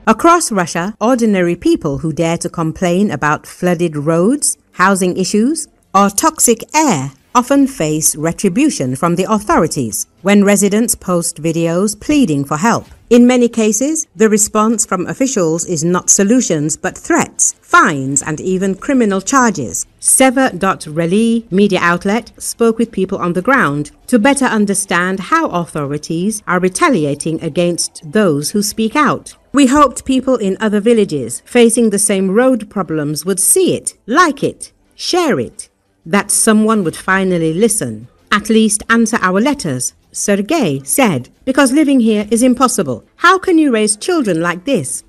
Across Russia, ordinary people who dare to complain about flooded roads, housing issues, or toxic air often face retribution from the authorities when residents post videos pleading for help. In many cases, the response from officials is not solutions but threats, fines, and even criminal charges. Sever.Reli media outlet spoke with people on the ground to better understand how authorities are retaliating against those who speak out. We hoped people in other villages facing the same road problems would see it, like it, share it, that someone would finally listen, at least answer our letters, Sergei said, because living here is impossible. How can you raise children like this?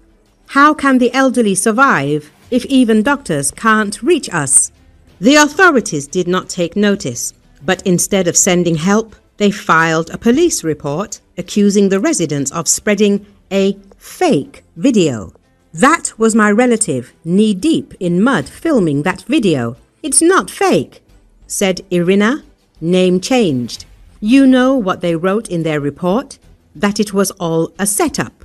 How can the elderly survive if even doctors can't reach us? The authorities did not take notice, but instead of sending help, they filed a police report accusing the residents of spreading a fake video. That was my relative, knee-deep in mud, filming that video. It's not fake, said Irina, name changed. You know what they wrote in their report? That it was all a setup.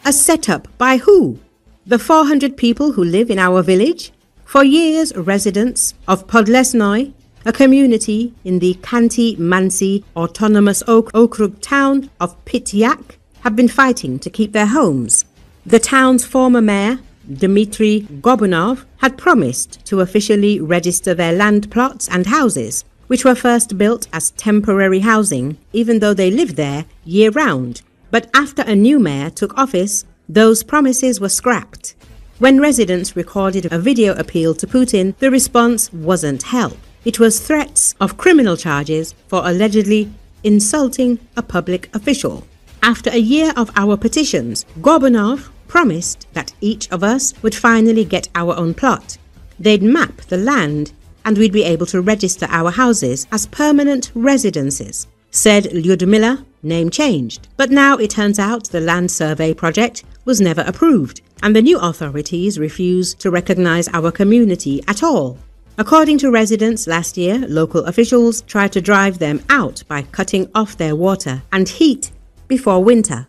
A setup by who? The 400 people who live in our village? For years, residents of Podlesnoy, a community in the Khanty-Mansi Autonomous Okrug town of Pityak, have been fighting to keep their homes. The town's former mayor, Dmitry Gobunov, had promised to officially register their land plots and houses, which were first built as temporary housing, even though they lived there year-round. But after a new mayor took office, those promises were scrapped. When residents recorded a video appeal to Putin, the response wasn't help. It was threats of criminal charges for allegedly insulting a public official. After a year of our petitions, Gobunov promised that each of us would finally get our own plot. They'd map the land and we'd be able to register our houses as permanent residences, said Lyudmila, name changed. But now it turns out the land survey project was never approved and the new authorities refuse to recognize our community at all. According to residents last year, local officials tried to drive them out by cutting off their water and heat before winter.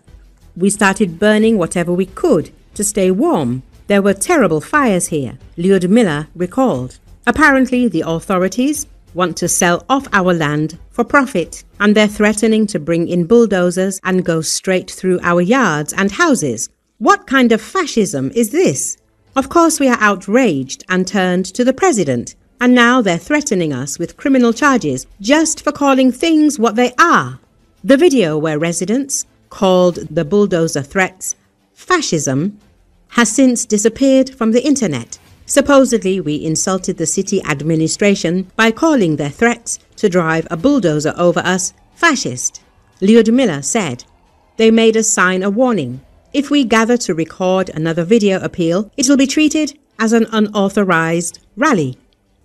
We started burning whatever we could to stay warm. There were terrible fires here, Lyudmila recalled. Apparently, the authorities want to sell off our land for profit, and they're threatening to bring in bulldozers and go straight through our yards and houses. What kind of fascism is this? Of course, we are outraged and turned to the president, and now they're threatening us with criminal charges just for calling things what they are. The video where residents called the bulldozer threats fascism has since disappeared from the internet. Supposedly, we insulted the city administration by calling their threats to drive a bulldozer over us fascist. Lyudmila said, they made us sign a warning. If we gather to record another video appeal, it will be treated as an unauthorized rally.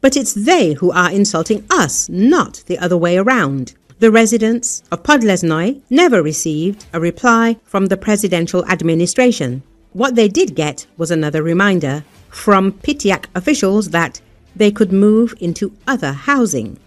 But it's they who are insulting us, not the other way around. The residents of Podlesnoy never received a reply from the presidential administration. What they did get was another reminder from Pityak officials that they could move into other housing.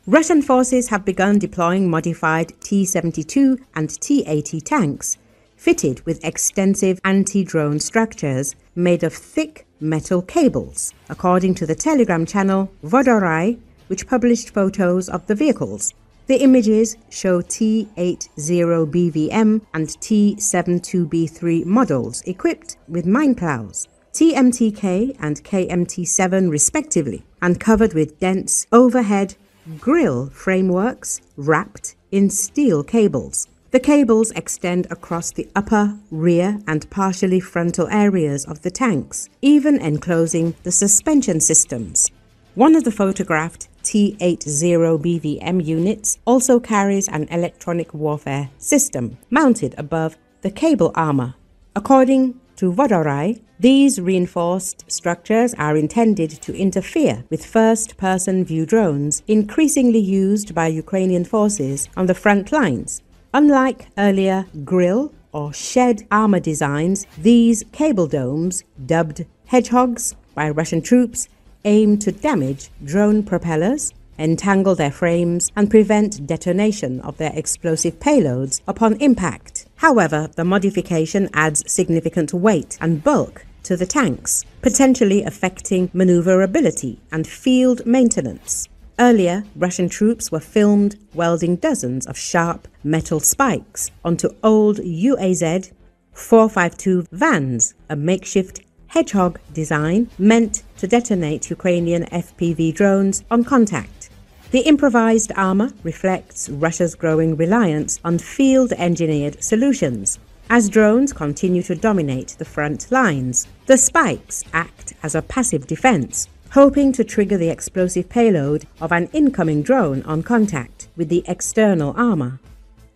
Russian forces have begun deploying modified T-72 and T-80 tanks, fitted with extensive anti-drone structures made of thick metal cables, according to the Telegram channel Vodorai, which published photos of the vehicles. The images show T-80BVM and T-72B3 models equipped with mine plows, TMTK and KMT7 respectively, and covered with dense overhead grill frameworks wrapped in steel cables. The cables extend across the upper, rear and partially frontal areas of the tanks, even enclosing the suspension systems. One of the photographed T-80 units also carries an electronic warfare system mounted above the cable armor. According to Vodorai, these reinforced structures are intended to interfere with first-person view drones increasingly used by Ukrainian forces on the front lines. Unlike earlier grill or shed armor designs, these cable domes, dubbed hedgehogs by Russian troops, aim to damage drone propellers, entangle their frames, and prevent detonation of their explosive payloads upon impact. However, the modification adds significant weight and bulk to the tanks, potentially affecting maneuverability and field maintenance. Earlier, Russian troops were filmed welding dozens of sharp metal spikes onto old UAZ 452 vans, a makeshift hedgehog design meant to detonate Ukrainian FPV drones on contact. The improvised armor reflects Russia's growing reliance on field-engineered solutions. As drones continue to dominate the front lines, the spikes act as a passive defense, hoping to trigger the explosive payload of an incoming drone on contact with the external armor.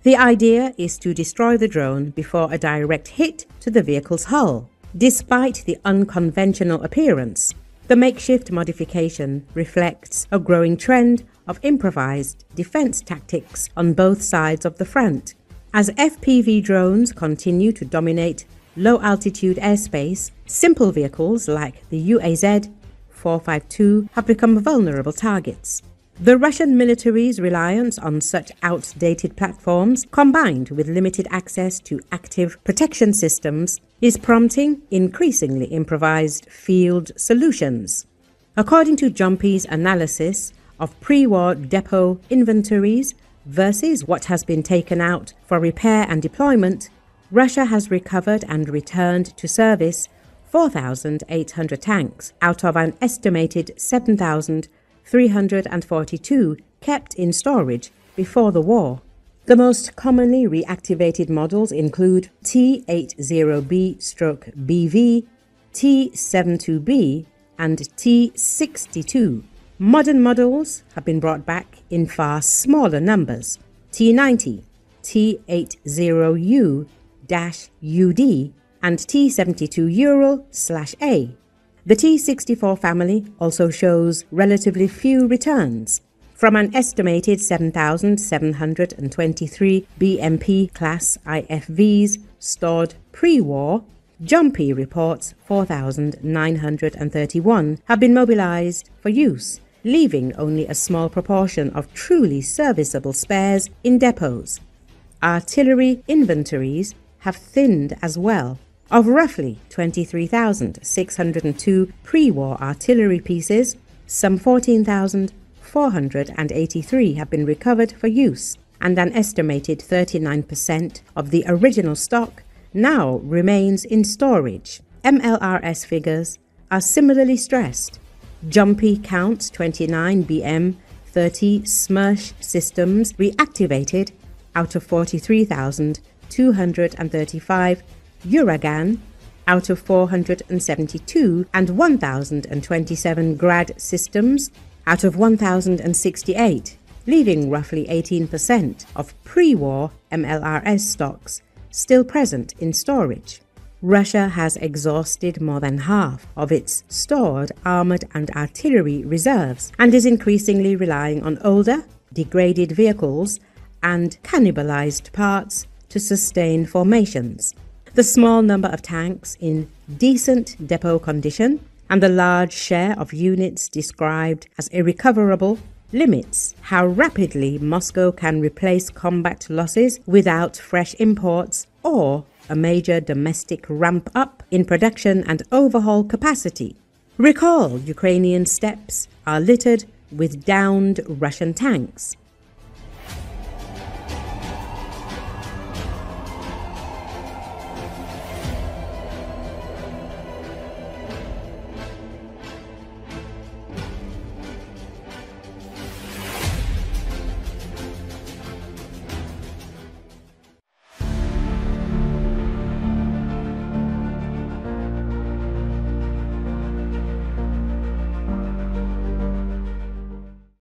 The idea is to destroy the drone before a direct hit to the vehicle's hull. Despite the unconventional appearance, the makeshift modification reflects a growing trend of improvised defense tactics on both sides of the front. As FPV drones continue to dominate low-altitude airspace, simple vehicles like the UAZ 452 have become vulnerable targets. The Russian military's reliance on such outdated platforms, combined with limited access to active protection systems, is prompting increasingly improvised field solutions. According to Jumpy's analysis of pre-war depot inventories versus what has been taken out for repair and deployment, Russia has recovered and returned to service 4,800 tanks out of an estimated 7,342 kept in storage before the war. The most commonly reactivated models include T-80B/BV, T-72B, and T-62. Modern models have been brought back in far smaller numbers: T-90, T-80U-UD, and T-72 Ural/A. The T-64 family also shows relatively few returns. From an estimated 7,723 BMP-class IFVs stored pre-war, Jumpy reports 4,931 have been mobilized for use, leaving only a small proportion of truly serviceable spares in depots. Artillery inventories have thinned as well. Of roughly 23,602 pre-war artillery pieces, some 14,483 have been recovered for use, and an estimated 39% of the original stock now remains in storage. MLRS figures are similarly stressed. Jumpy counts 29 BM-30 SMERSH systems reactivated out of 43,235 Uragan out of 472 and 1,027 Grad systems out of 1,068, leaving roughly 18% of pre-war MLRS stocks still present in storage. Russia has exhausted more than half of its stored armored and artillery reserves and is increasingly relying on older, degraded vehicles and cannibalized parts to sustain formations. The small number of tanks in decent depot condition and the large share of units described as irrecoverable limits how rapidly Moscow can replace combat losses without fresh imports or a major domestic ramp-up in production and overhaul capacity. Recall, Ukrainian steppes are littered with downed Russian tanks.